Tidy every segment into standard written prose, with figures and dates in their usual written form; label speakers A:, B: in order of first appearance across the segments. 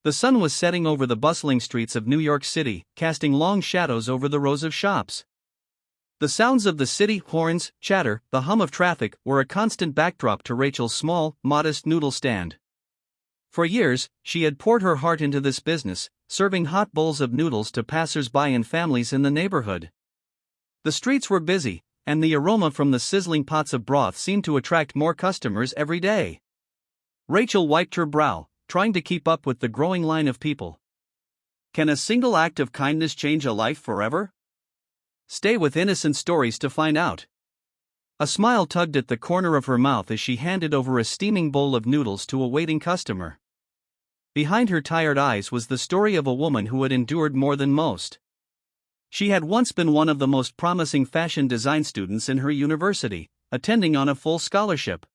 A: The sun was setting over the bustling streets of New York City, casting long shadows over the rows of shops. The sounds of the city, horns, chatter, the hum of traffic, were a constant backdrop to Rachel's small, modest noodle stand. For years, she had poured her heart into this business, serving hot bowls of noodles to passers-by and families in the neighborhood. The streets were busy, and the aroma from the sizzling pots of broth seemed to attract more customers every day. Rachel wiped her brow, trying to keep up with the growing line of people. Can a single act of kindness change a life forever? Stay with Innocent Stories to find out. A smile tugged at the corner of her mouth as she handed over a steaming bowl of noodles to a waiting customer. Behind her tired eyes was the story of a woman who had endured more than most. She had once been one of the most promising fashion design students in her university, attending on a full scholarship.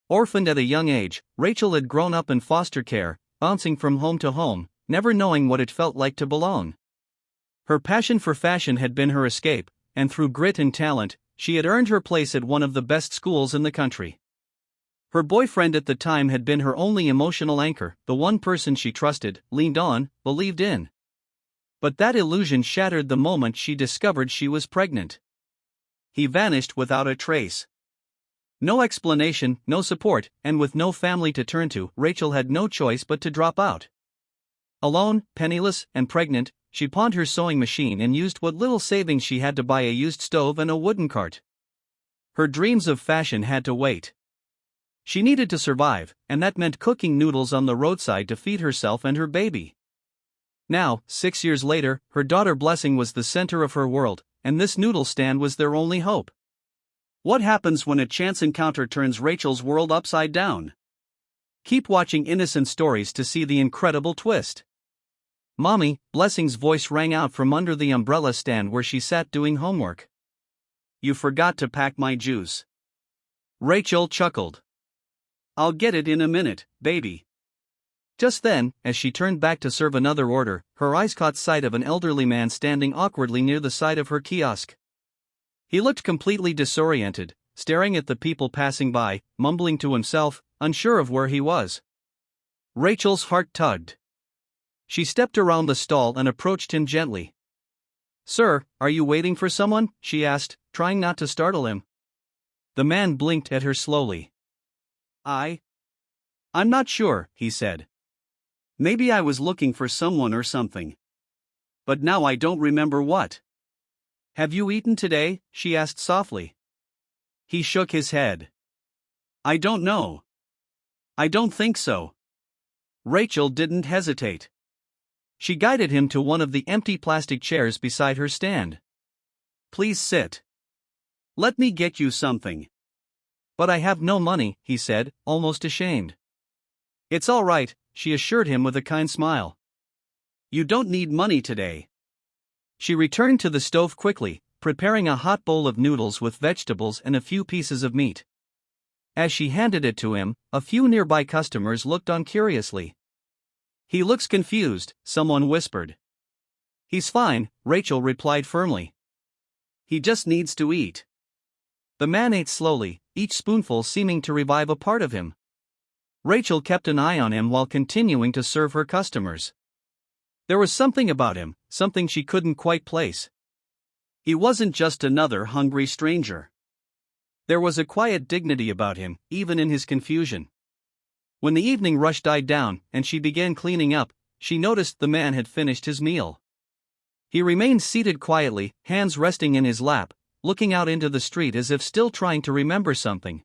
A: Orphaned at a young age, Rachel had grown up in foster care, bouncing from home to home, never knowing what it felt like to belong. Her passion for fashion had been her escape, and through grit and talent, she had earned her place at one of the best schools in the country. Her boyfriend at the time had been her only emotional anchor, the one person she trusted, leaned on, believed in. But that illusion shattered the moment she discovered she was pregnant. He vanished without a trace. No explanation, no support, and with no family to turn to, Rachel had no choice but to drop out. Alone, penniless, and pregnant, she pawned her sewing machine and used what little savings she had to buy a used stove and a wooden cart. Her dreams of fashion had to wait. She needed to survive, and that meant cooking noodles on the roadside to feed herself and her baby. Now, 6 years later, her daughter Blessing was the center of her world, and this noodle stand was their only hope. What happens when a chance encounter turns Rachel's world upside down? Keep watching Innocent Stories to see the incredible twist. "Mommy," Blessing's voice rang out from under the umbrella stand where she sat doing homework. "You forgot to pack my juice." Rachel chuckled. "I'll get it in a minute, baby." Just then, as she turned back to serve another order, her eyes caught sight of an elderly man standing awkwardly near the side of her kiosk. He looked completely disoriented, staring at the people passing by, mumbling to himself, unsure of where he was. Rachel's heart tugged. She stepped around the stall and approached him gently. "Sir, are you waiting for someone?" she asked, trying not to startle him. The man blinked at her slowly. I'm not sure," he said. "Maybe I was looking for someone or something. But now I don't remember what." "Have you eaten today?" she asked softly. He shook his head. "I don't know. I don't think so." Rachel didn't hesitate. She guided him to one of the empty plastic chairs beside her stand. "Please sit. Let me get you something." "But I have no money," he said, almost ashamed. "It's all right," she assured him with a kind smile. "You don't need money today." She returned to the stove quickly, preparing a hot bowl of noodles with vegetables and a few pieces of meat. As she handed it to him, a few nearby customers looked on curiously. "He looks confused," someone whispered. "He's fine," Rachel replied firmly. "He just needs to eat." The man ate slowly, each spoonful seeming to revive a part of him. Rachel kept an eye on him while continuing to serve her customers. There was something about him, something she couldn't quite place. He wasn't just another hungry stranger. There was a quiet dignity about him, even in his confusion. When the evening rush died down, and she began cleaning up, she noticed the man had finished his meal. He remained seated quietly, hands resting in his lap, looking out into the street as if still trying to remember something.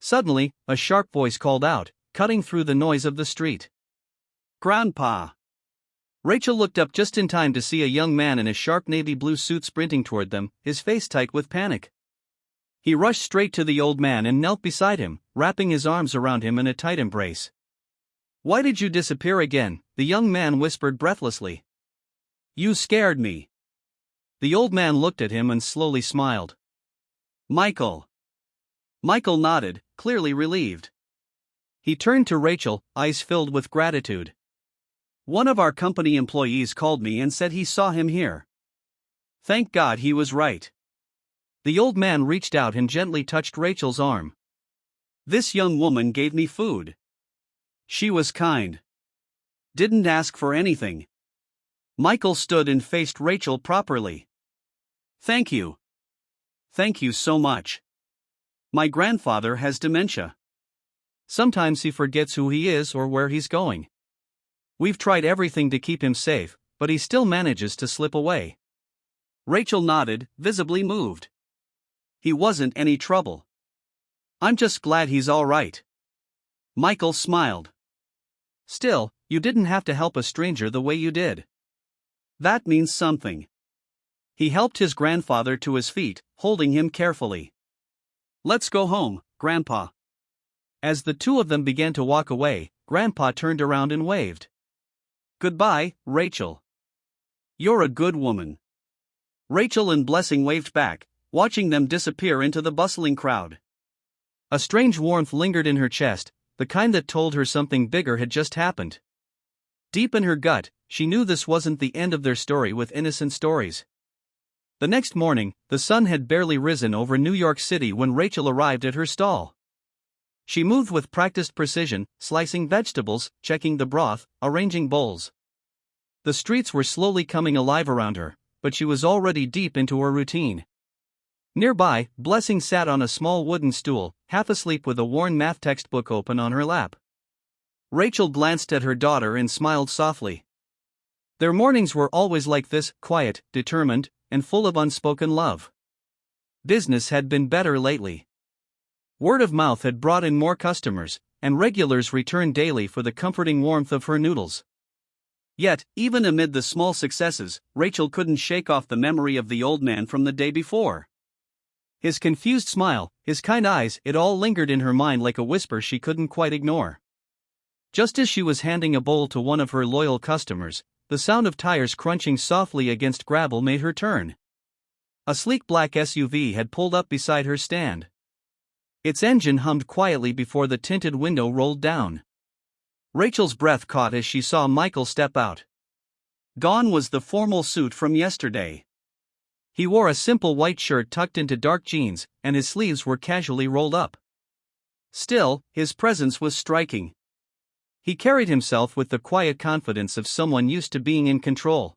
A: Suddenly, a sharp voice called out, cutting through the noise of the street. "Grandpa!" Rachel looked up just in time to see a young man in a sharp navy blue suit sprinting toward them, his face tight with panic. He rushed straight to the old man and knelt beside him, wrapping his arms around him in a tight embrace. "Why did you disappear again?" the young man whispered breathlessly. "You scared me." The old man looked at him and slowly smiled. "Michael." Michael nodded, clearly relieved. He turned to Rachel, eyes filled with gratitude. "One of our company employees called me and said he saw him here. Thank God he was right." The old man reached out and gently touched Rachel's arm. "This young woman gave me food. She was kind.
B: Didn't ask for anything. Michael stood and faced Rachel properly. Thank you. Thank you so much. My grandfather has dementia.
A: Sometimes he forgets who he is or where he's going. We've tried everything to keep him safe, but he still manages to slip away.
B: Rachel nodded, visibly moved. He wasn't any trouble. I'm just glad he's all right. Michael smiled.
A: Still, you didn't have to help a stranger the way you did.
B: That means something. He helped his grandfather to his feet, holding him carefully. Let's go home, Grandpa.
A: As the two of them began to walk away, Grandpa turned around and waved.
B: Goodbye, Rachel. You're a good woman. Rachel and Blessing waved back, watching them disappear into the bustling crowd.
A: A strange warmth lingered in her chest, the kind that told her something bigger had just happened. Deep in her gut, she knew this wasn't the end of their story with innocent stories. The next morning, the sun had barely risen over New York City when Rachel arrived at her stall. She moved with practiced precision, slicing vegetables, checking the broth, arranging bowls. The streets were slowly coming alive around her, but she was already deep into her routine. Nearby, Blessing sat on a small wooden stool, half asleep with a worn math textbook open on her lap. Rachel glanced at her daughter and smiled softly. Their mornings were always like this, quiet, determined, and full of unspoken love. Business had been better lately. Word of mouth had brought in more customers, and regulars returned daily for the comforting warmth of her noodles. Yet, even amid the small successes, Rachel couldn't shake off the memory of the old man from the day before. His confused smile, his kind eyes, it all lingered in her mind like a whisper she couldn't quite ignore. Just as she was handing a bowl to one of her loyal customers, the sound of tires crunching softly against gravel made her turn. A sleek black SUV had pulled up beside her stand. Its engine hummed quietly before the tinted window rolled down. Rachel's breath caught as she saw Michael step out. Gone was the formal suit from yesterday. He wore a simple white shirt tucked into dark jeans, and his sleeves were casually rolled up. Still, his presence was striking. He carried himself with the quiet confidence of someone used to being in control.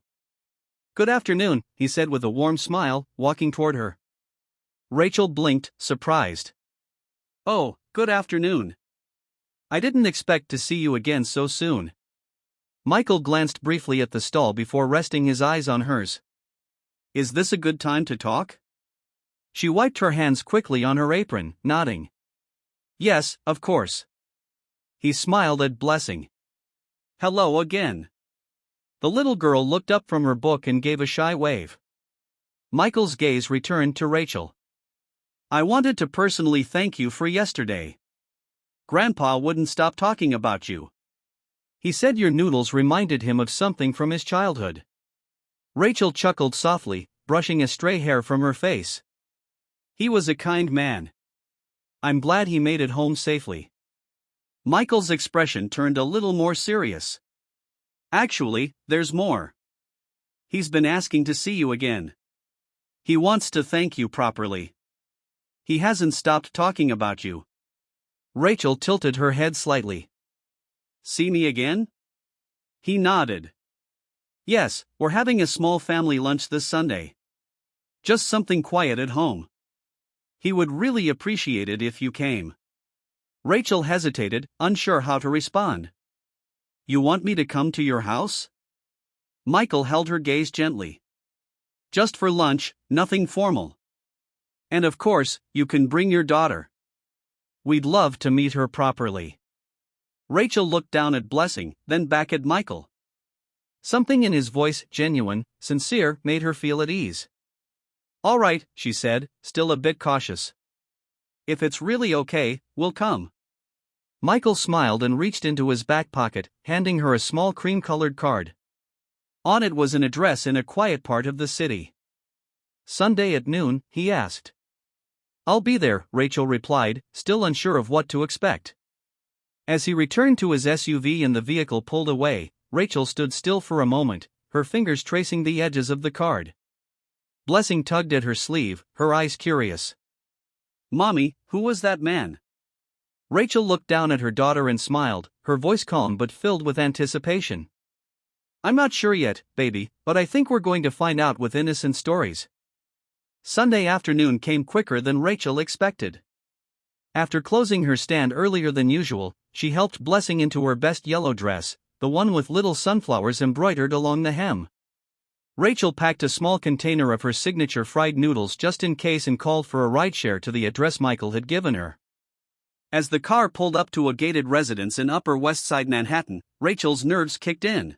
A: "Good afternoon," he said with a warm smile, walking toward her. Rachel blinked, surprised. "Oh, good afternoon. I didn't expect to see you again so soon." Michael glanced briefly at the stall before resting his eyes on hers. "Is this a good time to talk?" She wiped her hands quickly on her apron, nodding. "Yes, of course." He smiled at Blessing. "Hello again." The little girl looked up from her book and gave a shy wave. Michael's gaze returned to Rachel. "I wanted to personally thank you for yesterday. Grandpa wouldn't stop talking about you. He said your noodles reminded him of something from his childhood." Rachel chuckled softly, brushing a stray hair from her face. "He was a kind man. I'm glad he made it home safely." Michael's expression turned a little more serious. "Actually, there's more. He's been asking to see you again. He wants to thank you properly. He hasn't stopped talking about you." Rachel tilted her head slightly. "See me again?" He nodded. "Yes, we're having a small family lunch this Sunday. Just something quiet at home. He would really appreciate it if you came." Rachel hesitated, unsure how to respond. "You want me to come to your house?" Michael held her gaze gently. "Just for lunch, nothing formal. And of course, you can bring your daughter. We'd love to meet her properly." Rachel looked down at Blessing, then back at Michael. Something in his voice, genuine, sincere, made her feel at ease. "All right," she said, still a bit cautious. "If it's really okay, we'll come." Michael smiled and reached into his back pocket, handing her a small cream-colored card. On it was an address in a quiet part of the city. "Sunday at noon?" he asked. "I'll be there," Rachel replied, still unsure of what to expect. As he returned to his SUV and the vehicle pulled away, Rachel stood still for a moment, her fingers tracing the edges of the card. Blessing tugged at her sleeve, her eyes curious. "Mommy, who was that man?" Rachel looked down at her daughter and smiled, her voice calm but filled with anticipation. I'm not sure yet, baby, but I think we're going to find out with innocent stories. Sunday afternoon came quicker than Rachel expected. After closing her stand earlier than usual, she helped Blessing into her best yellow dress, the one with little sunflowers embroidered along the hem. Rachel packed a small container of her signature fried noodles just in case and called for a rideshare to the address Michael had given her.
B: As the car pulled up to a gated residence in Upper West Side Manhattan, Rachel's nerves kicked in.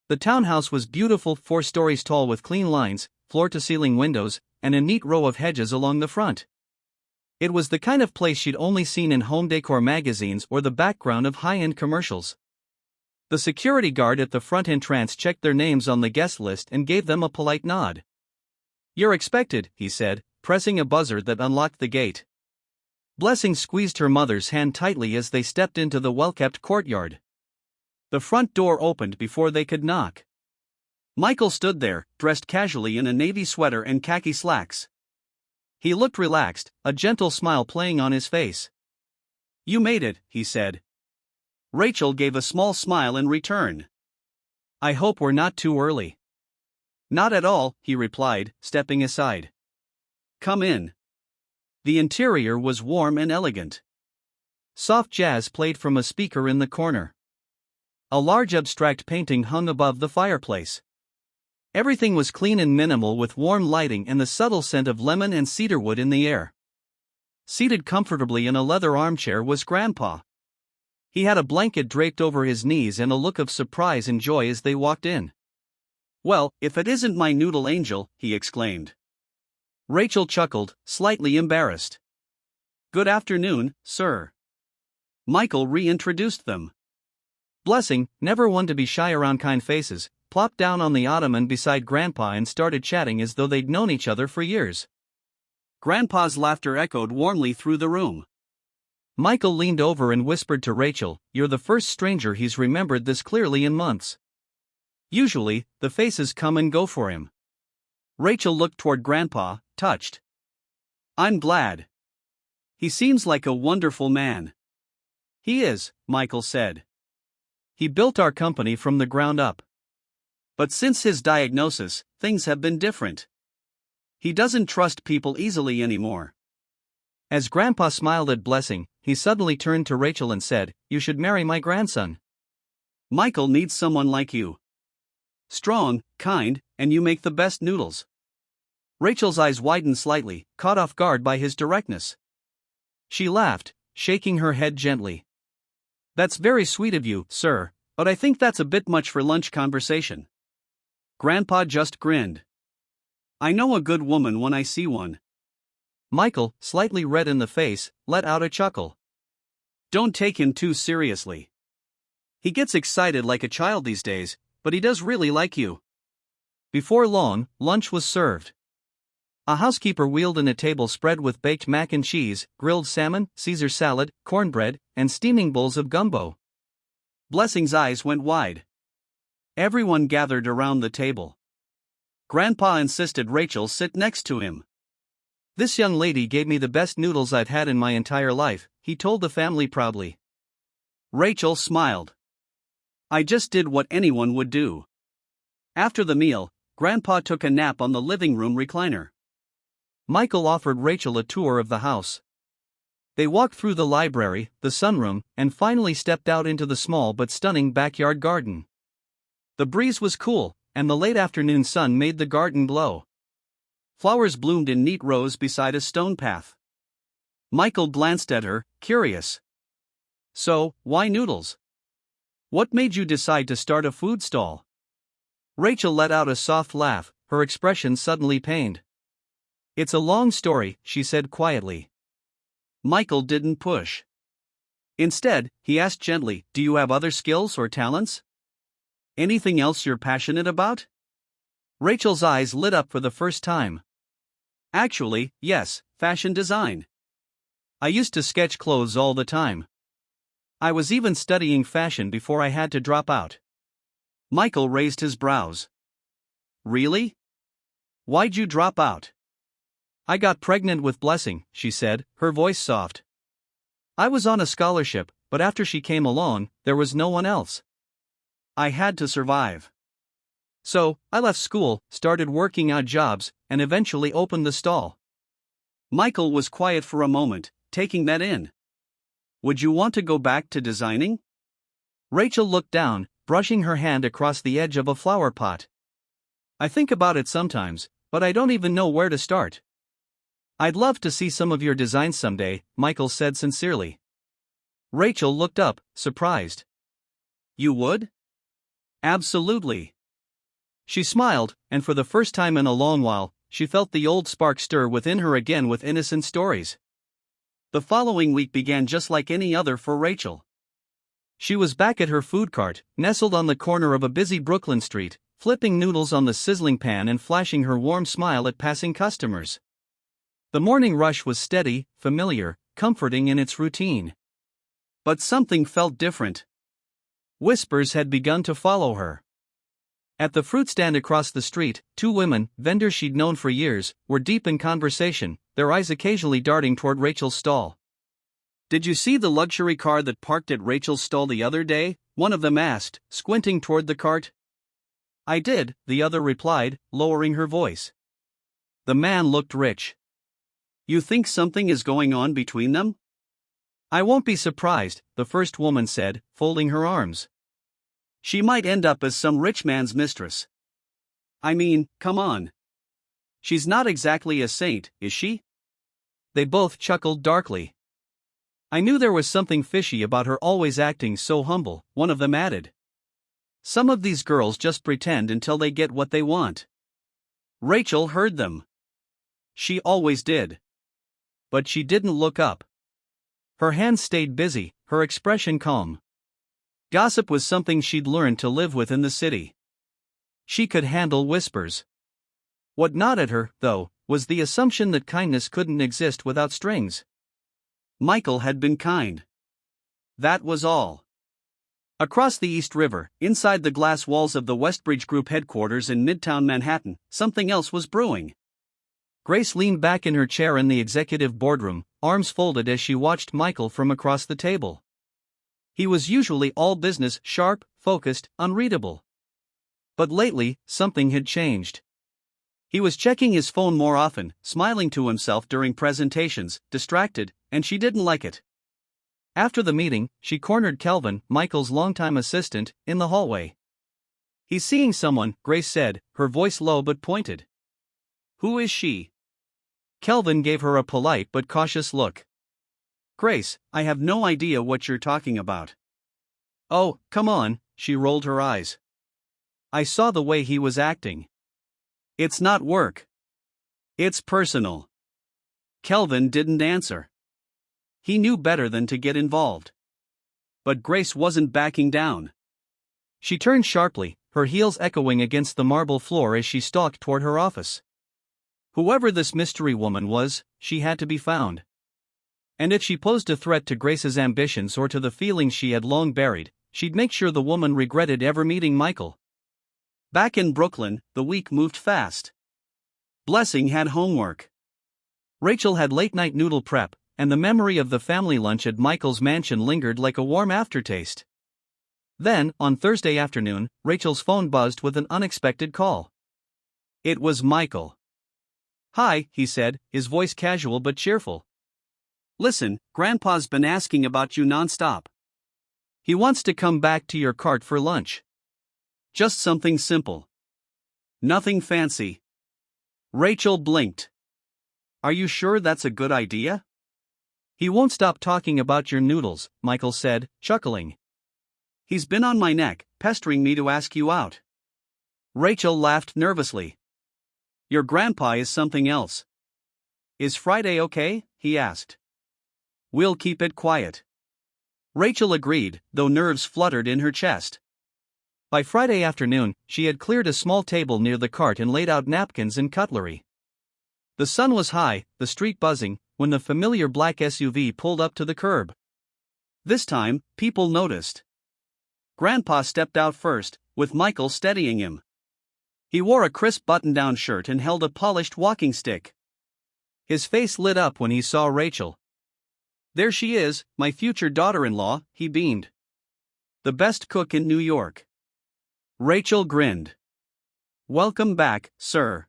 A: The townhouse was beautiful, 4 stories tall with clean lines, floor-to-ceiling windows, and a neat row of hedges along the front. It was the kind of place she'd only seen in home decor magazines or the background of high-end commercials. The security guard at the front entrance checked their names on the guest list and gave them a polite nod. "You're expected," he said, pressing a buzzer that unlocked the gate. Blessing squeezed her mother's hand tightly as they stepped into the well-kept courtyard. The front door opened before they could knock. Michael stood there, dressed casually in a navy sweater and khaki slacks. He looked relaxed, a gentle smile playing on his face. "You made it," he said. Rachel gave a small smile in return. "I hope we're not too early." "Not at all," he replied, stepping aside. "Come in." The interior was warm and elegant. Soft jazz played from a speaker in the corner. A large abstract painting hung above the fireplace. Everything was clean and minimal with warm lighting and the subtle scent of lemon and cedarwood in the air. Seated comfortably in a leather armchair was Grandpa. He had a blanket draped over his knees and a look of surprise and joy as they walked in. "Well, if it isn't my noodle angel," he exclaimed. Rachel chuckled, slightly embarrassed. "Good afternoon, sir." Michael reintroduced them. Blessing, never one to be shy around kind faces, plopped down on the ottoman beside Grandpa and started chatting as though they'd known each other for years. Grandpa's laughter echoed warmly through the room. Michael leaned over and whispered to Rachel, "You're the first stranger he's remembered this clearly in months. Usually, the faces come and go for him." Rachel looked toward Grandpa, touched. "I'm glad. He seems like a wonderful man." "He is," Michael said. "He built our company from the ground up. But since his diagnosis, things have been different. He doesn't trust people easily anymore." As Grandpa smiled at Blessing, he suddenly turned to Rachel and said, "You should marry my grandson. Michael needs someone like you. Strong, kind, and you make the best noodles." Rachel's eyes widened slightly, caught off guard by his directness. She laughed, shaking her head gently. "That's very sweet of you, sir, but I think that's a bit much for lunch conversation." Grandpa just grinned. "I know a good woman when I see one." Michael, slightly red in the face, let out a chuckle. "Don't take him too seriously. He gets excited like a child these days, but he does really like you." Before long, lunch was served. A housekeeper wheeled in a table spread with baked mac and cheese, grilled salmon, Caesar salad, cornbread, and steaming bowls of gumbo. Blessing's eyes went wide. Everyone gathered around the table. Grandpa insisted Rachel sit next to him. "This young lady gave me the best noodles I've had in my entire life," he told the family proudly. Rachel smiled. "I just did what anyone would do." After the meal, Grandpa took a nap on the living room recliner. Michael offered Rachel a tour of the house. They walked through the library, the sunroom, and finally stepped out into the small but stunning backyard garden. The breeze was cool, and the late afternoon sun made the garden glow. Flowers bloomed in neat rows beside a stone path. Michael glanced at her, curious. "So, why noodles? What made you decide to start a food stall?" Rachel let out a soft laugh, her expression suddenly pained. "It's a long story," she said quietly. Michael didn't push. Instead, he asked gently, "Do you have other skills or talents? Anything else you're passionate about?" Rachel's eyes lit up for the first time. "Actually, yes, fashion design. I used to sketch clothes all the time. I was even studying fashion before I had to drop out." Michael raised his brows. "Really? Why'd you drop out?" "I got pregnant with Blessing," she said, her voice soft. I was on a scholarship, but after she came along, there was no one else.
B: I had to survive.
A: So, I left school, started working odd jobs, and eventually opened the stall.
B: Michael was quiet for a moment, taking that in. Would you want to go back to designing?
A: Rachel looked down, brushing her hand across the edge of a flower pot. I think about it sometimes, but I don't even know where to start. I'd love to see some of your designs someday, Michael said sincerely. Rachel looked up, surprised.
B: You would? Absolutely.
A: She smiled, and for the first time in a long while, she felt the old spark stir within her again with innocent stories.
B: The following week began just like any other for Rachel.
A: She was back at her food cart, nestled on the corner of a busy Brooklyn street, flipping noodles on the sizzling pan and flashing her warm smile at passing customers. The morning rush was steady, familiar, comforting in its routine.
B: But something felt different.
A: Whispers had begun to follow her. At the fruit stand across the street, two women, vendors she'd known for years, were deep in conversation, their eyes occasionally darting toward Rachel's stall.
B: Did you see the luxury car that parked at Rachel's stall the other day? One of them asked, squinting toward the cart.
A: I did, the other replied, lowering her voice. The man looked rich.
B: You think something is going on between them?
A: I won't be surprised, the first woman said, folding her arms.
B: She might end up as some rich man's mistress. I mean, come on. She's not exactly a saint, is she?
A: They both chuckled darkly. I knew there was something fishy about her always acting so humble, one of them added. Some of these girls just pretend until they get what they want.
B: Rachel heard them. She always did.
A: But she didn't look up. Her hands stayed busy, her expression calm. Gossip was something she'd learned to live with in the city. She could handle whispers. What gnawed at her, though, was the assumption that kindness couldn't exist without strings.
B: Michael had been kind. That was all.
A: Across the East River, inside the glass walls of the Westbridge Group headquarters in Midtown Manhattan, something else was brewing. Grace leaned back in her chair in the executive boardroom, arms folded as she watched Michael from across the table. He was usually all business, sharp, focused, unreadable. But lately, something had changed. He was checking his phone more often, smiling to himself during presentations, distracted, and she didn't like it. After the meeting, she cornered Kelvin, Michael's longtime assistant, in the hallway. He's seeing someone, Grace said, her voice low but pointed.
B: Who is she?
A: Kelvin gave her a polite but cautious look.
B: Grace, I have no idea what you're talking about.
A: Oh, come on, she rolled her eyes. I saw the way he was acting.
B: It's not work. It's personal. Kelvin didn't answer. He knew better than to get involved. But Grace wasn't backing down.
A: She turned sharply, her heels echoing against the marble floor as she stalked toward her office. Whoever this mystery woman was, she had to be found. And if she posed a threat to Grace's ambitions or to the feelings she had long buried, she'd make sure the woman regretted ever meeting Michael.
B: Back in Brooklyn, the week moved fast. Blessing had homework.
A: Rachel had late-night noodle prep, and the memory of the family lunch at Michael's mansion lingered like a warm aftertaste. Then, on Thursday afternoon, Rachel's phone buzzed with an unexpected call.
B: It was Michael.
A: Hi, he said, his voice casual but cheerful.
B: Listen, Grandpa's been asking about you nonstop.
A: He wants to come back to your cart for lunch.
B: Just something simple. Nothing fancy. Rachel blinked. Are you sure that's a good idea?
A: He won't stop talking about your noodles, Michael said, chuckling.
B: He's been on my neck, pestering me to ask you out.
A: Rachel laughed nervously.
B: Your grandpa is something else. Is Friday okay? He asked. We'll keep it quiet.
A: Rachel agreed, though nerves fluttered in her chest. By Friday afternoon, she had cleared a small table near the cart and laid out napkins and cutlery. The sun was high, the street buzzing, when the familiar black SUV pulled up to the curb.
B: This time, people noticed. Grandpa stepped out first, with Michael steadying him. He wore a crisp button-down shirt and held a polished walking stick.
A: His face lit up when he saw Rachel.
B: There she is, my future daughter-in-law, he beamed. The best cook in New York. Rachel grinned. Welcome back, sir.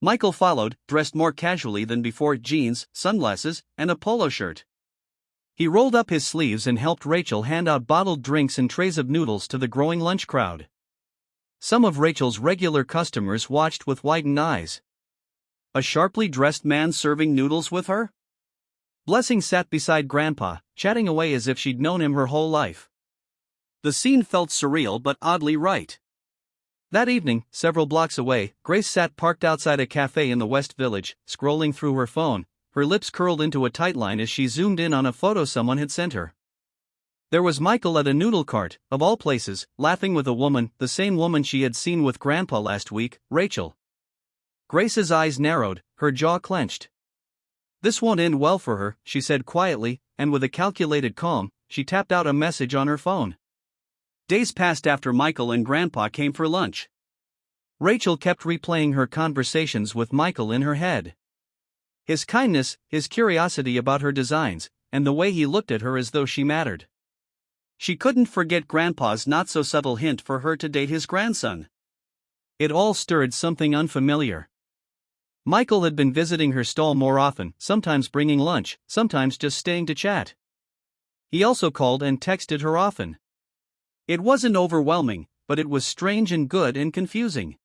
B: Michael followed, dressed more casually than before, jeans, sunglasses, and a polo shirt. He rolled up his sleeves and helped Rachel hand out bottled drinks and trays of noodles to the growing lunch crowd. Some of Rachel's regular customers watched with widened eyes. A sharply dressed man serving noodles with her? Blessing sat beside Grandpa, chatting away as if she'd known him her whole life. The scene felt surreal but oddly right. That evening, several blocks away, Grace sat parked outside a cafe in the West Village, scrolling through her phone, her lips curled into a tight line as she zoomed in on a photo someone had sent her. There was Michael at a noodle cart, of all places, laughing with a woman, the same woman she had seen with Grandpa last week, Rachel. Grace's eyes narrowed, her jaw clenched. This won't end well for her, she said quietly, and with a calculated calm, she tapped out a message on her phone. Days passed after Michael and Grandpa came for lunch. Rachel kept replaying her conversations with Michael in her head. His kindness, his curiosity about her designs, and the way he looked at her as though she mattered. She couldn't forget Grandpa's not-so-subtle hint for her to date his grandson. It all stirred something unfamiliar. Michael had been visiting her stall more often, sometimes bringing lunch, sometimes just staying to chat. He also called and texted her often. It wasn't overwhelming, but it was strange and good and confusing.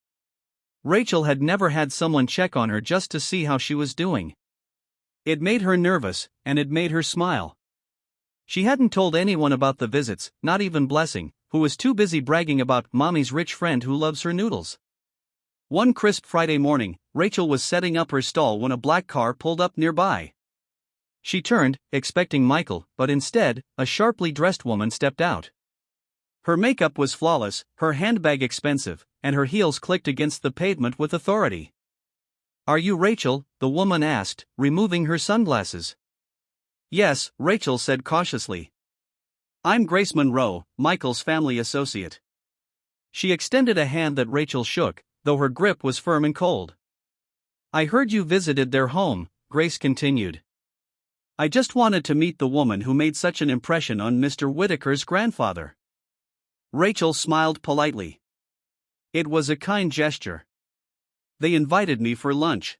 B: Rachel had never had someone check on her just to see how she was doing. It made her nervous, and it made her smile. She hadn't told anyone about the visits, not even Blessing, who was too busy bragging about Mommy's rich friend who loves her noodles. One crisp Friday morning, Rachel was setting up her stall when a black car pulled up nearby. She turned, expecting Michael, but instead, a sharply dressed woman stepped out. Her makeup was flawless, her handbag expensive, and her heels clicked against the pavement with authority. "Are you Rachel?" the woman asked, removing her sunglasses. "Yes," Rachel said cautiously. "I'm Grace Monroe, Michael's family associate." She extended a hand that Rachel shook, though her grip was firm and cold. "I heard you visited their home," Grace continued. "I just wanted to meet the woman who made such an impression on Mr. Whitaker's grandfather." Rachel smiled politely. It was a kind gesture. "They invited me for lunch."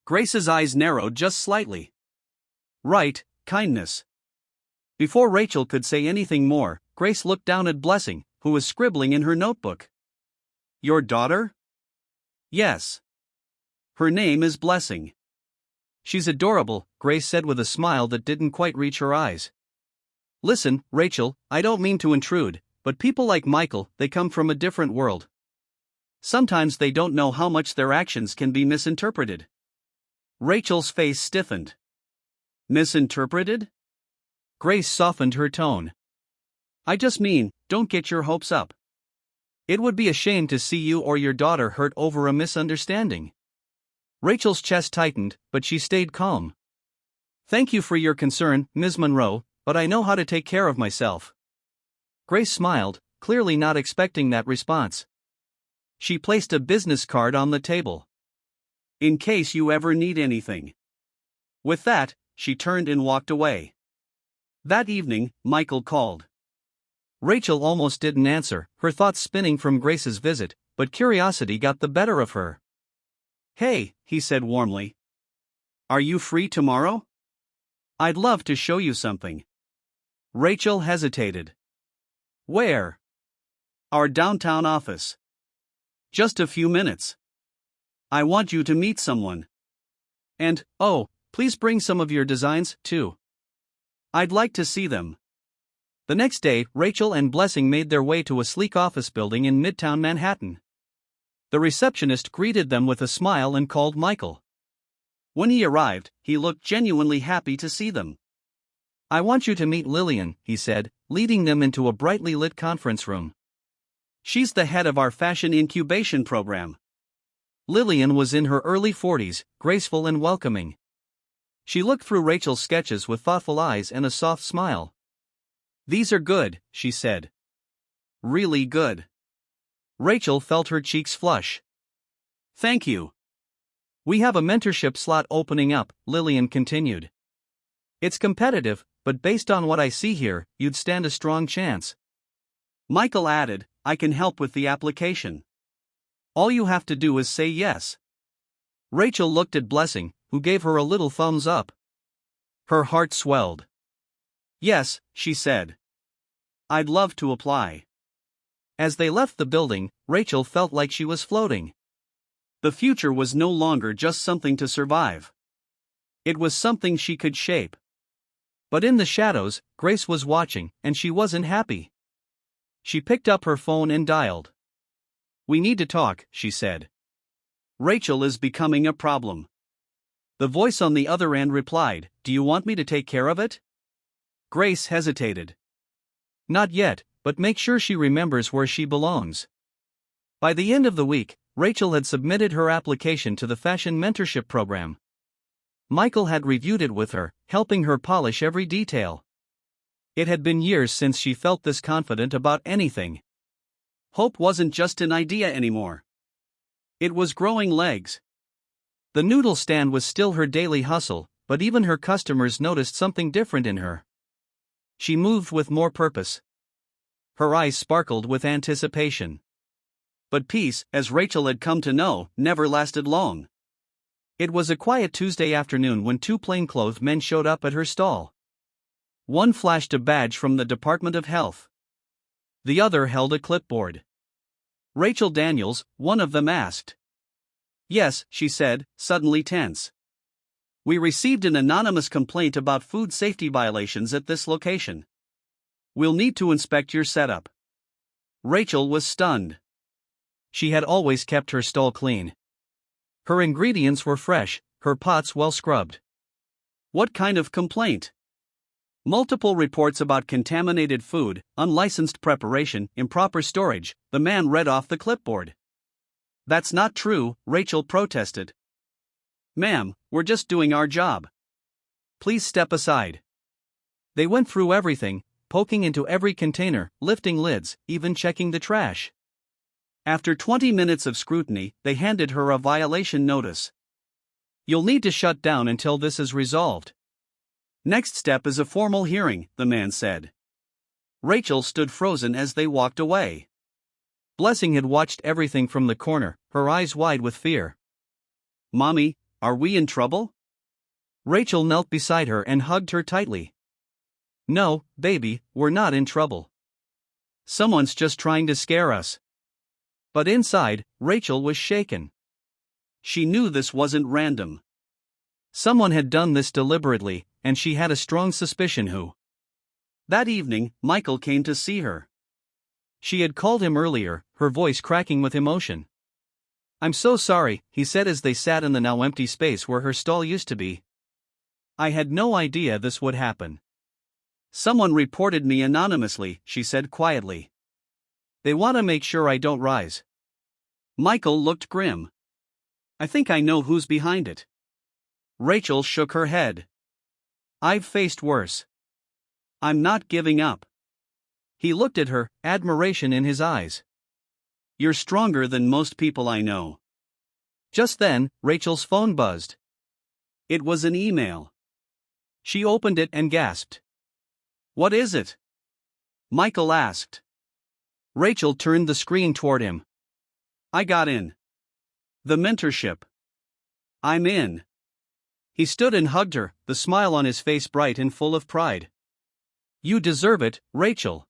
B: Grace's eyes narrowed just slightly. Right, kindness. Before Rachel could say anything more, Grace looked down at Blessing, who was scribbling in her notebook. "Your daughter?" "Yes. Her name is Blessing." "She's adorable," Grace said with a smile that didn't quite reach her eyes. "Listen, Rachel, I don't mean to intrude, but people like Michael, they come from a different world. Sometimes they don't know how much their actions can be misinterpreted." Rachel's face stiffened. "Misinterpreted?" Grace softened her tone. "I just mean, don't get your hopes up. It would be a shame to see you or your daughter hurt over a misunderstanding." Rachel's chest tightened, but she stayed calm. "Thank you for your concern, Ms. Monroe, but I know how to take care of myself." Grace smiled, clearly not expecting that response. She placed a business card on the table. "In case you ever need anything." With that, she turned and walked away. That evening, Michael called. Rachel almost didn't answer, her thoughts spinning from Grace's visit, but curiosity got the better of her. "Hey," he said warmly. "Are you free tomorrow? I'd love to show you something." Rachel hesitated. "Where?" "Our downtown office." "Just a few minutes. I want you to meet someone. And, oh, please bring some of your designs, too. I'd like to see them." The next day, Rachel and Blessing made their way to a sleek office building in Midtown Manhattan. The receptionist greeted them with a smile and called Michael. When he arrived, he looked genuinely happy to see them. "I want you to meet Lillian," he said, leading them into a brightly lit conference room. "She's the head of our fashion incubation program." Lillian was in her early 40s, graceful and welcoming. She looked through Rachel's sketches with thoughtful eyes and a soft smile. "These are good," she said. "Really good." Rachel felt her cheeks flush. "Thank you." "We have a mentorship slot opening up," Lillian continued.
A: It's competitive, but based on what I see here, you'd stand a strong chance.
B: Michael added, I can help with the application. All you have to do is say yes.
A: Rachel looked at Blessing, who gave her a little thumbs up. Her heart swelled.
B: Yes, she said. I'd love to apply.
A: As they left the building, Rachel felt like she was floating.
B: The future was no longer just something to survive. It was something she could shape.
A: But in the shadows, Grace was watching, and she wasn't happy. She picked up her phone and dialed.
B: We need to talk, she said. Rachel is becoming a problem.
A: The voice on the other end replied, Do you want me to take care of it?
B: Grace hesitated.
A: Not yet, but make sure she remembers where she belongs. By the end of the week, Rachel had submitted her application to the fashion mentorship program. Michael had reviewed it with her, helping her polish every detail. It had been years since she felt this confident about anything.
B: Hope wasn't just an idea anymore. It was growing legs.
A: The noodle stand was still her daily hustle, but even her customers noticed something different in her. She moved with more purpose. Her eyes sparkled with anticipation.
B: But peace, as Rachel had come to know, never lasted long.
A: It was a quiet Tuesday afternoon when two plainclothes men showed up at her stall. One flashed a badge from the Department of Health. The other held a clipboard.
B: Rachel Daniels, one of them asked. Yes, she said, suddenly tense. We received an anonymous complaint about food safety violations at this location. We'll need to inspect your setup. Rachel was stunned.
A: She had always kept her stall clean. Her ingredients were fresh, her pots well scrubbed.
B: What kind of complaint? Multiple reports about contaminated food, unlicensed preparation, improper storage, the man read off the clipboard. That's not true, Rachel protested. Ma'am, we're just doing our job. Please step aside.
A: They went through everything, poking into every container, lifting lids, even checking the trash.
B: After 20 minutes of scrutiny, they handed her a violation notice.
A: You'll need to shut down until this is resolved.
B: Next step is a formal hearing, the man said. Rachel stood frozen as they walked away.
A: Blessing had watched everything from the corner, her eyes wide with fear.
B: Mommy, are we in trouble?
A: Rachel knelt beside her and hugged her tightly. No, baby, we're not in trouble.
B: Someone's just trying to scare us.
A: But inside, Rachel was shaken.
B: She knew this wasn't random.
A: Someone had done this deliberately, and she had a strong suspicion who.
B: That evening, Michael came to see her.
A: She had called him earlier, her voice cracking with emotion. I'm so sorry, he said as they sat in the now empty space where her stall used to be. I had no idea this would happen.
B: Someone reported me anonymously, she said quietly.
A: They want to make sure I don't rise.
B: Michael looked grim. I think I know who's behind it. Rachel shook her head.
A: I've faced worse.
B: I'm not giving up.
A: He looked at her, admiration in his eyes.
B: You're stronger than most people I know.
A: Just then, Rachel's phone buzzed.
B: It was an email.
A: She opened it and gasped.
B: What is it? Michael asked.
A: Rachel turned the screen toward him.
B: I got in. The mentorship. I'm in.
A: He stood and hugged her, the smile on his face bright and full of pride. You deserve it, Rachel.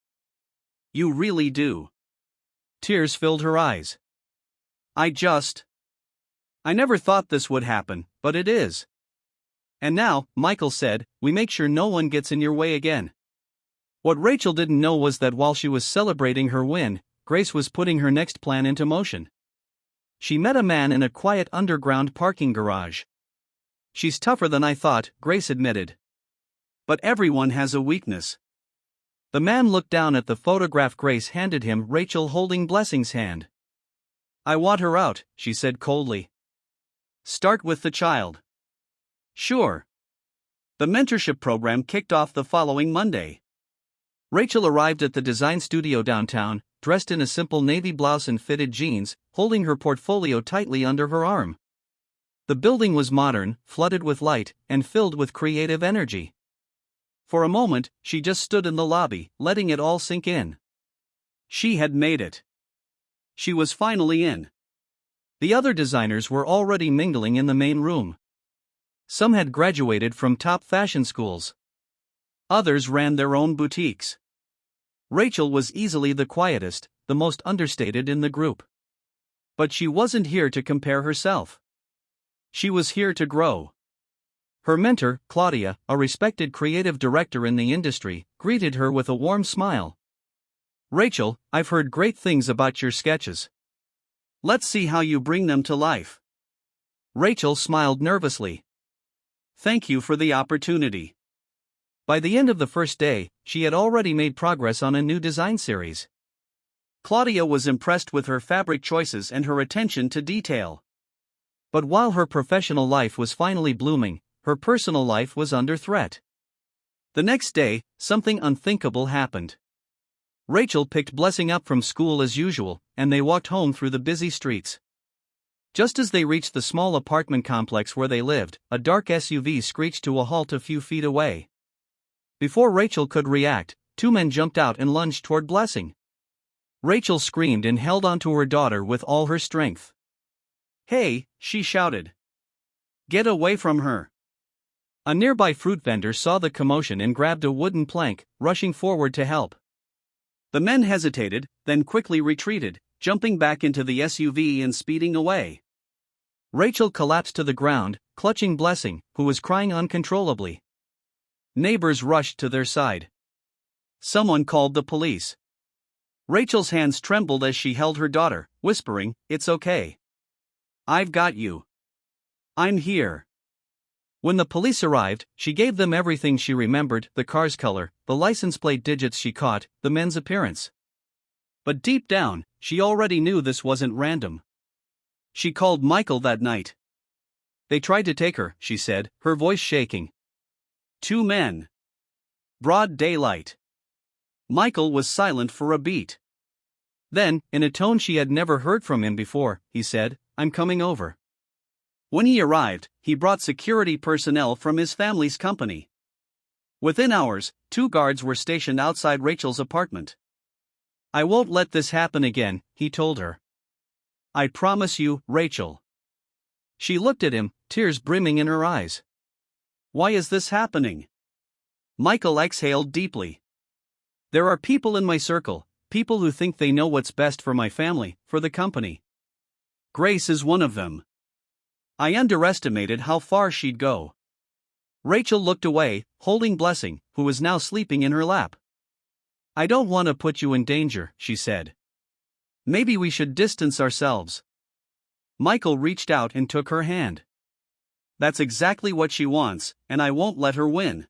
B: You really do.
A: Tears filled her eyes.
B: I
A: never thought this would happen, but it is. And now, Michael said, we make sure no one gets in your way again. What Rachel didn't know was that while she was celebrating her win, Grace was putting her next plan into motion. She met a man in a quiet underground parking garage. She's tougher than I thought, Grace admitted.
B: But everyone has a weakness.
A: The man looked down at the photograph Grace handed him, Rachel holding Blessing's hand. I want her out, she said coldly.
B: Start with the child.
A: Sure.
B: The mentorship program kicked off the following Monday.
A: Rachel arrived at the design studio downtown, dressed in a simple navy blouse and fitted jeans, holding her portfolio tightly under her arm. The building was modern, flooded with light, and filled with creative energy.
B: For a moment, she just stood in the lobby, letting it all sink in. She had made it. She was finally in.
A: The other designers were already mingling in the main room. Some had graduated from top fashion schools.
B: Others ran their own boutiques.
A: Rachel was easily the quietest, the most understated in the group.
B: But she wasn't here to compare herself. She was here to grow.
A: Her mentor, Claudia, a respected creative director in the industry, greeted her with a warm smile.
B: "Rachel, I've heard great things about your sketches. Let's see how you bring them to life."
A: Rachel smiled nervously.
B: "Thank you for the opportunity."
A: By the end of the first day, she had already made progress on a new design series.
B: Claudia was impressed with her fabric choices and her attention to detail.
A: But while her professional life was finally blooming, her personal life was under threat.
B: The next day, something unthinkable happened.
A: Rachel picked Blessing up from school as usual, and they walked home through the busy streets. Just as they reached the small apartment complex where they lived, a dark SUV screeched to a halt a few feet away. Before Rachel could react, two men jumped out and lunged toward Blessing. Rachel screamed and held onto her daughter with all her strength.
B: "Hey," she shouted. "Get away from her."
A: A nearby fruit vendor saw the commotion and grabbed a wooden plank, rushing forward to help.
B: The men hesitated, then quickly retreated, jumping back into the SUV and speeding away.
A: Rachel collapsed to the ground, clutching Blessing, who was crying uncontrollably.
B: Neighbors rushed to their side. Someone called the police. Rachel's hands trembled as she held her daughter, whispering, "It's okay. I've got you. I'm here."
A: When the police arrived, she gave them everything she remembered: the car's color, the license plate digits she caught, the men's appearance.
B: But deep down, she already knew this wasn't random. She called Michael that night.
A: "They tried to take her," she said, her voice shaking.
B: "Two men. Broad daylight." Michael was silent for a beat.
A: Then, in a tone she had never heard from him before, he said, "I'm coming over."
B: When he arrived, he brought security personnel from his family's company. Within hours, 2 guards were stationed outside Rachel's apartment.
A: "I won't let this happen again," he told her.
B: "I promise you, Rachel."
A: She looked at him, tears brimming in her eyes.
B: "Why is this happening?" Michael exhaled deeply. "There are people in my circle, people who think they know what's best for my family, for the company. Grace is one of them. I underestimated how far she'd go."
A: Rachel looked away, holding Blessing, who was now sleeping in her lap. "I don't want to put you in danger," she said. "Maybe we should distance ourselves."
B: Michael reached out and took her hand. "That's exactly what she wants, and I won't let her win."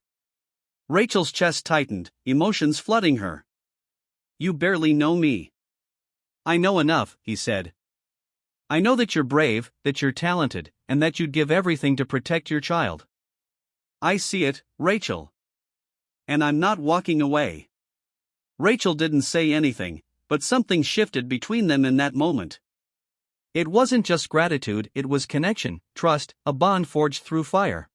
B: Rachel's chest tightened, emotions flooding her. "You barely know me."
A: "I know enough," he said. "I know that you're brave, that you're talented, and that you'd give everything to protect your child."
B: "I see it, Rachel. And I'm not walking away." Rachel didn't say anything, but something shifted between them in that moment.
A: It wasn't just gratitude, it was connection, trust, a bond forged through fire.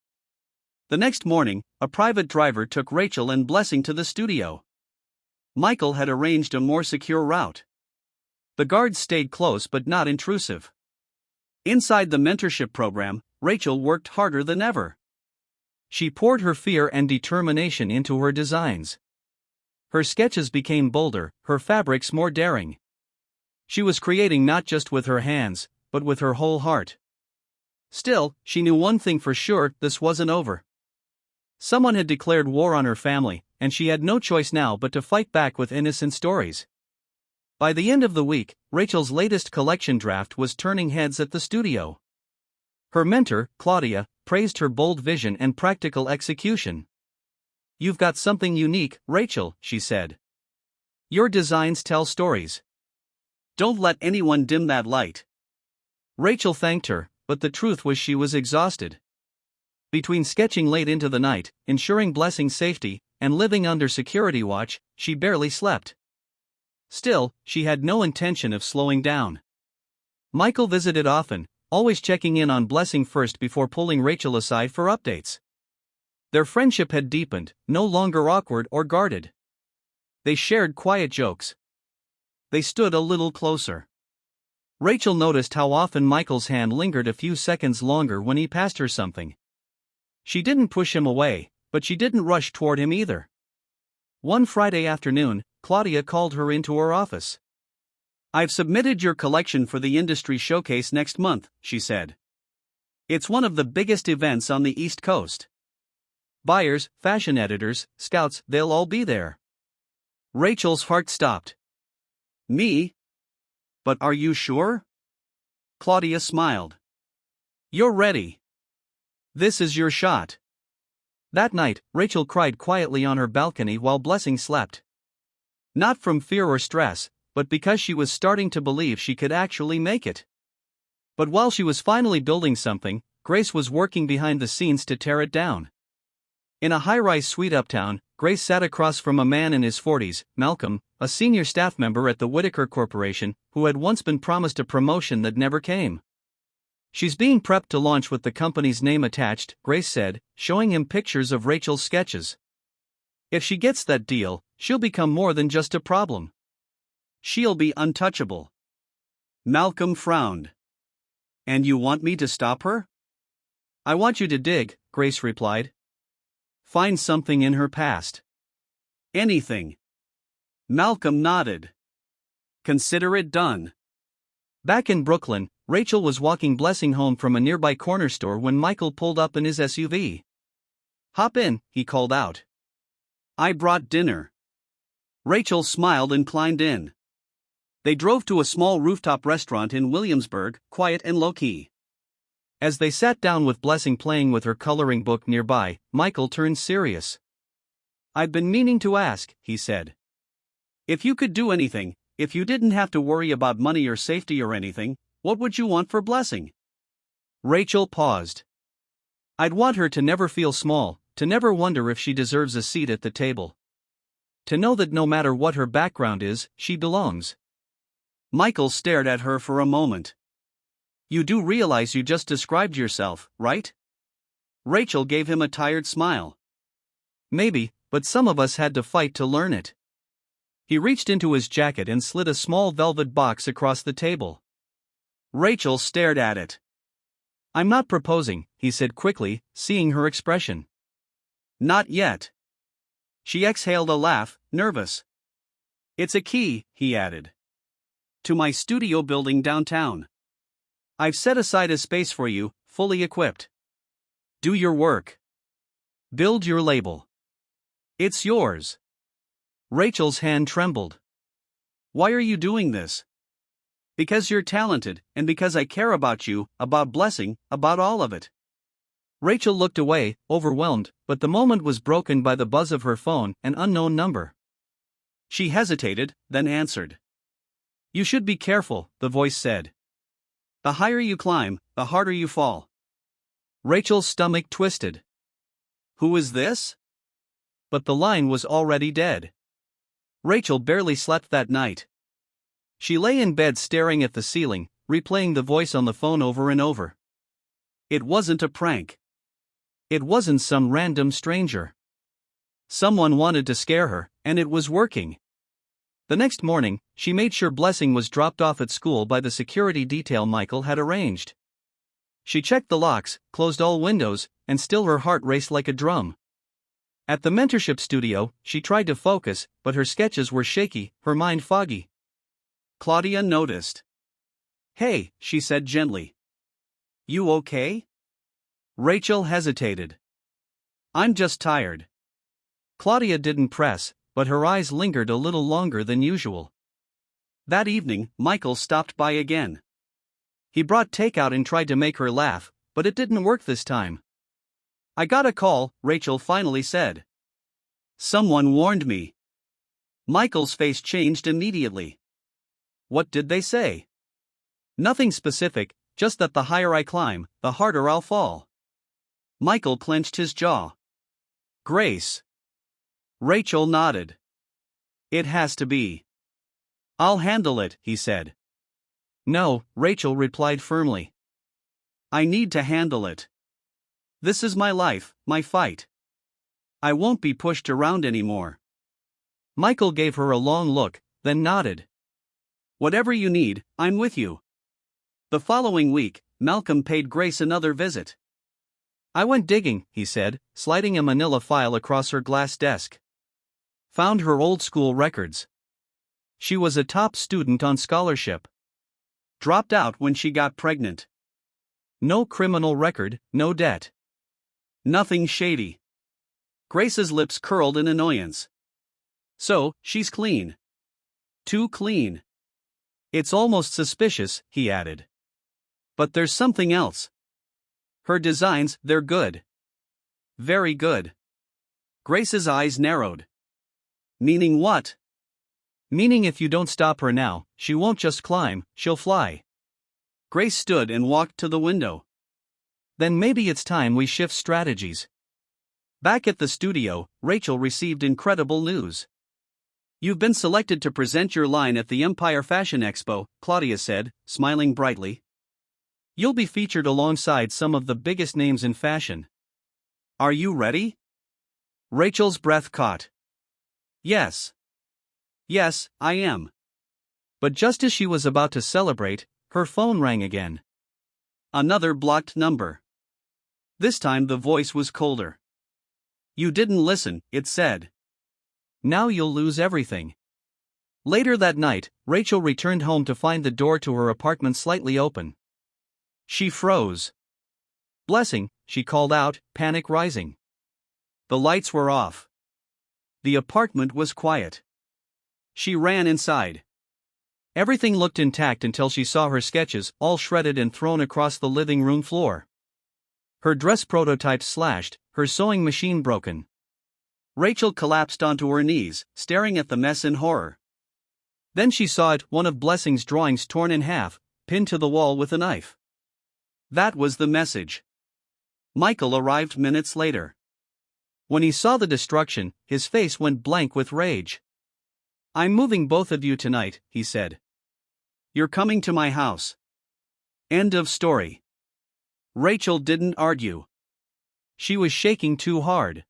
B: The next morning, a private driver took Rachel and Blessing to the studio. Michael had arranged a more secure route. The guards stayed close but not intrusive. Inside the mentorship program, Rachel worked harder than ever.
A: She poured her fear and determination into her designs. Her sketches became bolder, her fabrics more daring. She was creating not just with her hands, but with her whole heart. Still, she knew one thing for sure: this wasn't over. Someone had declared war on her family, and she had no choice now but to fight back with innocent stories. By the end of the week, Rachel's latest collection draft was turning heads at the studio. Her mentor, Claudia, praised her bold vision and practical execution. "You've got something unique, Rachel," she said. "Your designs tell stories.
B: Don't let anyone dim that light."
A: Rachel thanked her, but the truth was she was exhausted. Between sketching late into the night, ensuring Blessing's safety, and living under security watch, she barely slept. Still, she had no intention of slowing down. Michael visited often, always checking in on Blessing first before pulling Rachel aside for updates. Their friendship had deepened, no longer awkward or guarded. They shared quiet jokes. They stood a little closer. Rachel noticed how often Michael's hand lingered a few seconds longer when he passed her something. She didn't push him away, but she didn't rush toward him either. One Friday afternoon, Claudia called her into her office.
B: "I've submitted your collection for the industry showcase next month," she said. "It's one of the biggest events on the East Coast.
A: Buyers, fashion editors, scouts, they'll all be there."
B: Rachel's heart stopped. "Me? But are you sure?" Claudia smiled. "You're ready. This is your shot."
A: That night, Rachel cried quietly on her balcony while Blessing slept. Not from fear or stress, but because she was starting to believe she could actually make it. But while she was finally building something, Grace was working behind the scenes to tear it down. In a high-rise suite uptown, Grace sat across from a man in his 40s, Malcolm, a senior staff member at the Whitaker Corporation, who had once been promised a promotion that never came. "She's being prepped to launch with the company's name attached," Grace said, showing him pictures of Rachel's sketches. "If she gets that deal, she'll become more than just a problem.
B: She'll be untouchable." Malcolm frowned. "And you want me to stop her?"
A: "I want you to dig," Grace replied.
B: "Find something in her past." "Anything." Malcolm nodded. "Consider it done."
A: Back in Brooklyn, Rachel was walking Blessing home from a nearby corner store when Michael pulled up in his SUV. "Hop in," he called out.
B: "I brought dinner." Rachel smiled and climbed in. They drove to a small rooftop restaurant in Williamsburg, quiet and low-key.
A: As they sat down with Blessing playing with her coloring book nearby, Michael turned serious.
B: "I've been meaning to ask," he said. "If you could do anything, if you didn't have to worry about money or safety or anything, what would you want for Blessing?"
A: Rachel paused. "I'd want her to never feel small, to never wonder if she deserves a seat at the table. To know that no matter what her background is, she belongs."
B: Michael stared at her for a moment. "You do realize you just described yourself, right?" Rachel gave him a tired smile.
A: "Maybe, but some of us had to fight to learn it." He reached into his jacket and slid a small velvet box across the table.
B: Rachel stared at it.
A: "I'm not proposing," he said quickly, seeing her expression.
B: "Not yet." She exhaled a laugh, nervous. "It's a key," he added, "to my studio building downtown. I've set aside a space for you, fully equipped. Do your work. Build your label. It's yours."
A: Rachel's hand trembled.
B: "Why are you doing this?" "Because you're talented, and because I care about you, about Blessing, about all of it."
A: Rachel looked away, overwhelmed, but the moment was broken by the buzz of her phone, an unknown number.
B: She hesitated, then answered.
A: "You should be careful," the voice said.
B: "The higher you climb, the harder you fall."
A: Rachel's stomach twisted.
B: "Who is this?"
A: But the line was already dead. Rachel barely slept that night. She lay in bed staring at the ceiling, replaying the voice on the phone over and over.
B: It wasn't a prank.
A: It wasn't some random stranger. Someone wanted to scare her, and it was working. The next morning, she made sure Blessing was dropped off at school by the security detail Michael had arranged. She checked the locks, closed all windows, and still her heart raced like a drum. At the mentorship studio, she tried to focus, but her sketches were shaky, her mind foggy.
B: Claudia noticed.
A: "Hey," she said gently.
B: "You okay?"
A: Rachel hesitated.
B: "I'm just tired."
A: Claudia didn't press, but her eyes lingered a little longer than usual.
B: That evening, Michael stopped by again.
A: He brought takeout and tried to make her laugh, but it didn't work this time.
B: "I got a call," Rachel finally said. "Someone warned me." Michael's face changed immediately.
A: "What did they say?"
B: "Nothing specific, just that the higher I climb, the harder I'll fall." Michael clenched his jaw.
A: "Grace."
B: Rachel nodded. "It has to be." "I'll handle it," he said.
A: "No," Rachel replied firmly.
B: "I need to handle it. This is my life, my fight. I won't be pushed around anymore.
A: Michael gave her a long look, then nodded.
B: Whatever you need, I'm with you. The following week, Malcolm paid Grace another visit.
A: I went digging, he said, sliding a manila file across her glass desk. Found her old school records. She was a top student on scholarship.
B: Dropped out when she got pregnant.
A: No criminal record, no debt.
B: Nothing shady. Grace's lips curled in annoyance. So, she's clean. Too clean.
A: It's almost suspicious, he added.
B: But there's something else. Her designs, they're good. Very good. Grace's eyes narrowed. Meaning what?
A: Meaning if you don't stop her now, she won't just climb, she'll fly.
B: Grace stood and walked to the window.
A: Then maybe it's time we shift strategies.
B: Back at the studio, Rachel received incredible news. You've been selected to present your line at the Empire Fashion Expo, Claudia said, smiling brightly.
A: You'll be featured alongside some of the biggest names in fashion.
B: Are you ready? Rachel's breath caught. Yes. Yes, I am.
A: But just as she was about to celebrate, her phone rang again.
B: Another blocked number. This time the voice was colder. You didn't listen, it said.
A: Now you'll lose everything. Later that night, Rachel returned home to find the door to her apartment slightly open. She froze. Blessing, she called out, panic rising.
B: The lights were off. The apartment was quiet. She ran inside.
A: Everything looked intact until she saw her sketches, all shredded and thrown across the living room floor. Her dress prototypes slashed, her sewing machine broken.
B: Rachel collapsed onto her knees, staring at the mess in horror.
A: Then she saw it, one of Blessing's drawings torn in half, pinned to the wall with a knife.
B: That was the message. Michael arrived minutes later.
A: When he saw the destruction, his face went blank with rage. I'm moving both of you tonight, he said.
B: You're coming to my house. End of story. Rachel didn't argue.
A: She was shaking too hard.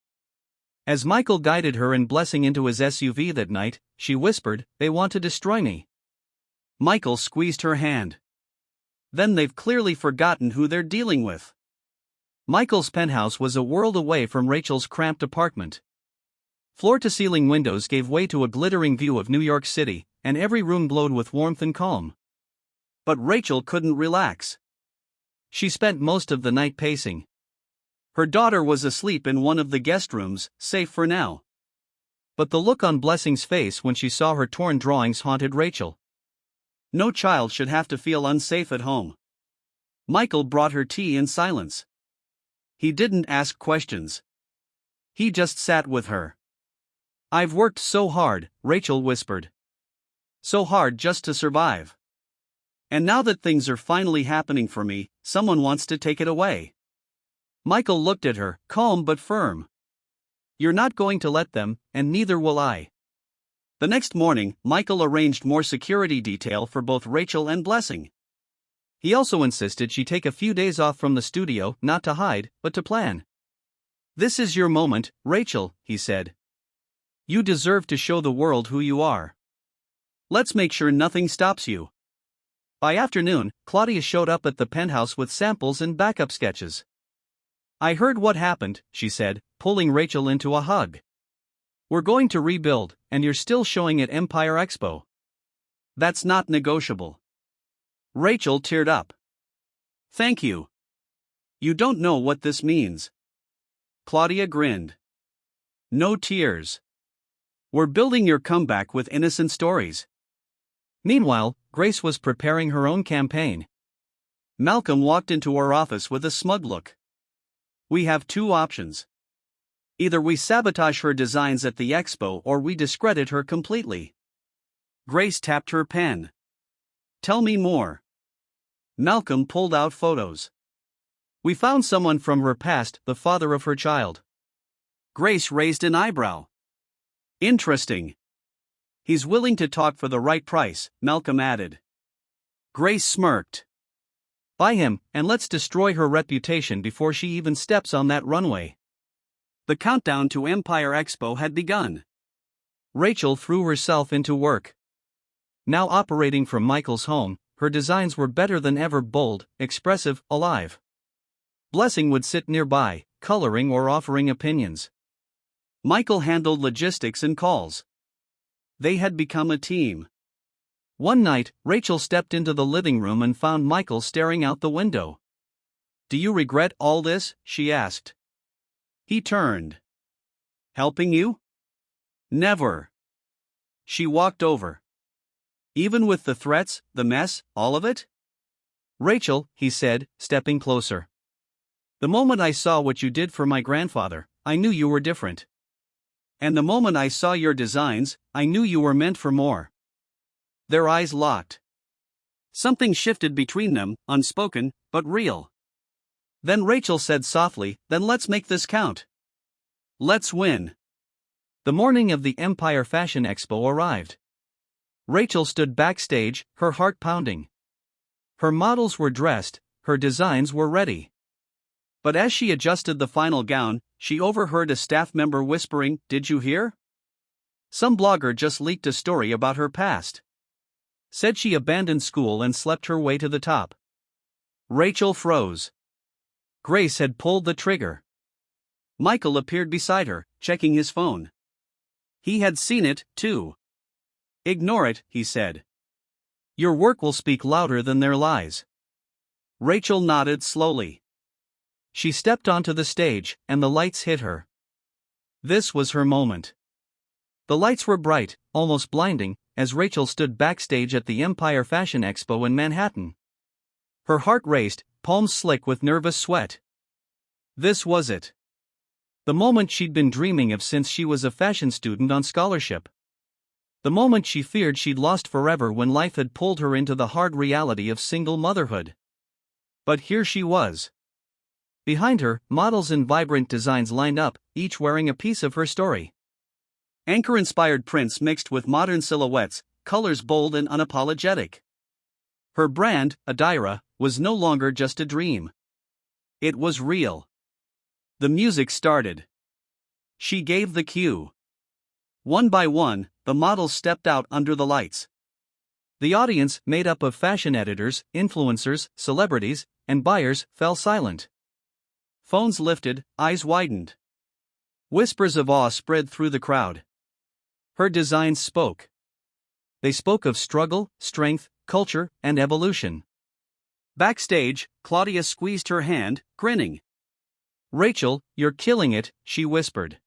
A: As Michael guided her and Blessing into his SUV that night, she whispered, "They want to destroy me."
B: Michael squeezed her hand. Then they've clearly forgotten who they're dealing with.
A: Michael's penthouse was a world away from Rachel's cramped apartment. Floor-to-ceiling windows gave way to a glittering view of New York City, and every room glowed with warmth and calm.
B: But Rachel couldn't relax.
A: She spent most of the night pacing.
B: Her daughter was asleep in one of the guest rooms, safe for now.
A: But the look on Blessing's face when she saw her torn drawings haunted Rachel.
B: No child should have to feel unsafe at home. Michael brought her tea in silence. He didn't ask questions. He just sat with her.
A: I've worked so hard, Rachel whispered.
B: So hard just to survive. And now that things are finally happening for me, someone wants to take it away.
A: Michael looked at her, calm but firm. You're not going to let them, and neither will I.
B: The next morning, Michael arranged more security detail for both Rachel and Blessing.
A: He also insisted she take a few days off from the studio, not to hide, but to plan. This is your moment, Rachel, he said. You deserve to show the world who you are.
B: Let's make sure nothing stops you.
A: By afternoon, Claudia showed up at the penthouse with samples and backup sketches. I heard what happened, she said, pulling Rachel into a hug. We're going to rebuild, and you're still showing at Empire Expo.
B: That's not negotiable. Rachel teared up. Thank you. You don't know what this means. Claudia grinned. No tears. We're building your comeback with innocent stories.
A: Meanwhile, Grace was preparing her own campaign.
B: Malcolm walked into her office with a smug look. We have two options. Either we sabotage her designs at the expo or we discredit her completely. Grace tapped her pen. Tell me more. Malcolm pulled out photos.
A: We found someone from her past, the father of her child.
B: Grace raised an eyebrow. Interesting. He's willing to talk for the right price, Malcolm added. Grace smirked.
A: Buy him, and let's destroy her reputation before she even steps on that runway.
B: The countdown to Empire Expo had begun.
A: Rachel threw herself into work. Now operating from Michael's home, her designs were better than ever, bold, expressive, alive. Blessing would sit nearby, coloring or offering opinions.
B: Michael handled logistics and calls. They had become a team.
A: One night, Rachel stepped into the living room and found Michael staring out the window.
B: "Do you regret all this?" she asked. He turned. "Helping you? Never." She walked over. "Even with the threats, the mess, all of it?"
A: "Rachel," he said, stepping closer. "The moment I saw what you did for my grandfather, I knew you were different.
B: And the moment I saw your designs, I knew you were meant for more." Their eyes locked. Something shifted between them, unspoken, but real. Then Rachel said softly, "Then let's make this count. Let's win."
A: The morning of the Empire Fashion Expo arrived. Rachel stood backstage, her heart pounding. Her models were dressed, her designs were ready.
B: But as she adjusted the final gown, she overheard a staff member whispering, "Did you hear? Some blogger just leaked a story about her past. Said she abandoned school and slept her way to the top." Rachel froze. Grace had pulled the trigger. Michael appeared beside her, checking his phone. He had seen it, too. "Ignore it," he said.
A: "Your work will speak louder than their lies."
B: Rachel nodded slowly.
A: She stepped onto the stage, and the lights hit her. This was her moment. The lights were bright, almost blinding, as Rachel stood backstage at the Empire Fashion Expo in Manhattan. Her heart raced, palms slick with nervous sweat. This was it. The moment she'd been dreaming of since she was a fashion student on scholarship. The moment she feared she'd lost forever when life had pulled her into the hard reality of single motherhood. But here she was. Behind her, models in vibrant designs lined up, each wearing a piece of her story.
B: Anchor-inspired prints mixed with modern silhouettes, colors bold and unapologetic. Her brand, Adira, was no longer just a dream. It was real. The music started. She gave the cue. One by one, the models stepped out under the lights.
A: The audience, made up of fashion editors, influencers, celebrities, and buyers, fell silent.
B: Phones lifted, eyes widened. Whispers of awe spread through the crowd.
A: Her designs spoke. They spoke of struggle, strength, culture, and evolution.
B: Backstage, Claudia squeezed her hand, grinning.
A: "Rachel, you're killing it," she whispered.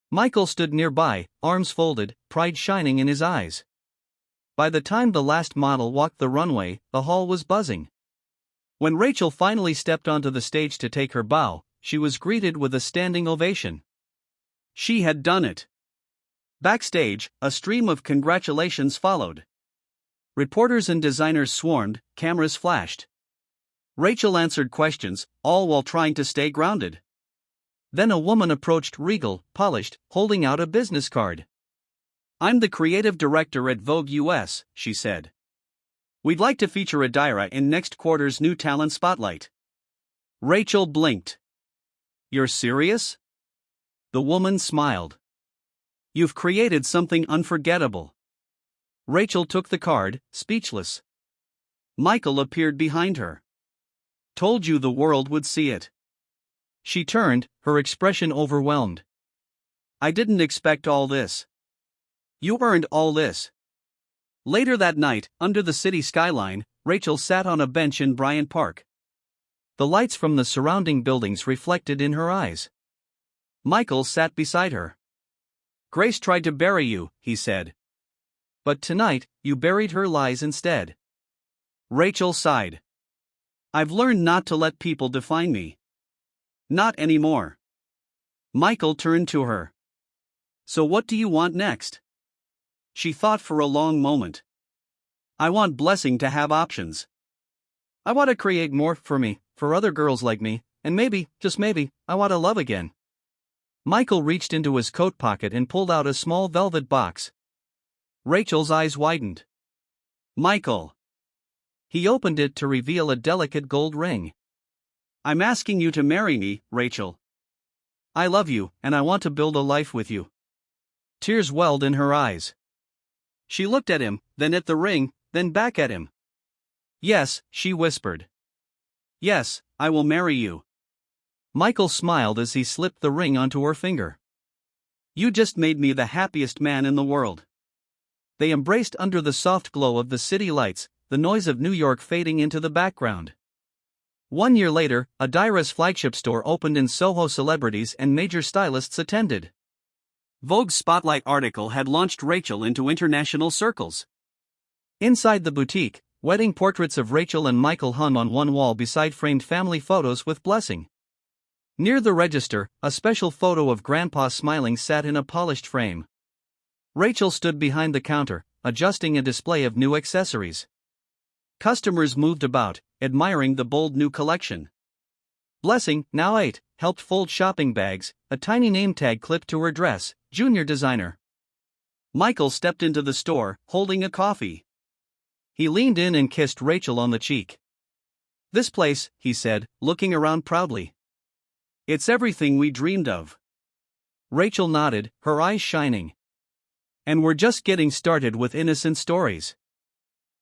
A: Michael stood nearby, arms folded, pride shining in his eyes. By the time the last model walked the runway, the hall was buzzing. When Rachel finally stepped onto the stage to take her bow, she was greeted with a standing ovation.
B: She had done it. Backstage, a stream of congratulations followed. Reporters and designers swarmed, cameras flashed. Rachel answered questions, all while trying to stay grounded.
A: Then a woman approached, regal, polished, holding out a business card.
B: "I'm the creative director at Vogue US," she said. "We'd like to feature Adira in next quarter's new talent spotlight." Rachel blinked. "You're serious?"
A: The woman smiled.
B: "You've created something unforgettable."
A: Rachel took the card, speechless.
B: Michael appeared behind her. "Told you the world would see it."
A: She turned, her expression overwhelmed.
B: "I didn't expect all this. You earned all this." Later that night, under the city skyline, Rachel sat on a bench in Bryant Park.
A: The lights from the surrounding buildings reflected in her eyes.
B: Michael sat beside her. "Grace tried to bury you," he said.
A: "But tonight, you buried her lies instead."
B: Rachel sighed. "I've learned not to let people define me. Not anymore." Michael turned to her. "So what do you want next?" She thought for a long moment. "I want Blessing to have options.
A: I want to create more for me, for other girls like me, and maybe, just maybe, I want to love again." Michael reached into his coat pocket and pulled out a small velvet box. Rachel's eyes widened.
B: "Michael."
A: He opened it to reveal a delicate gold ring.
B: "I'm asking you to marry me, Rachel."
A: I love you, and I want to build a life with you." Tears welled in her eyes. She looked at him, then at the ring, then back at him. "Yes," she whispered. "Yes, I will marry you." Michael smiled as he slipped the ring onto her finger. "You just made me the happiest man in the world." They embraced under the soft glow of the city lights, the noise of New York fading into the background. 1 year later, a Dyra's flagship store opened in Soho. Celebrities and major stylists attended. Vogue's Spotlight article had launched Rachel into international circles. Inside the boutique, wedding portraits of Rachel and Michael hung on one wall beside framed family photos with blessing. Near the register, a special photo of Grandpa smiling sat in a polished frame. Rachel stood behind the counter, adjusting a display of new accessories. Customers moved about, admiring the bold new collection. Blessing, now 8, helped fold shopping bags, a tiny name tag clipped to her dress, "Junior Designer." Michael stepped into the store, holding a coffee. He leaned in and kissed Rachel on the cheek. "This place," he said, looking around proudly. "It's everything we dreamed of." Rachel nodded, her eyes shining. "And we're just getting started with innocent stories."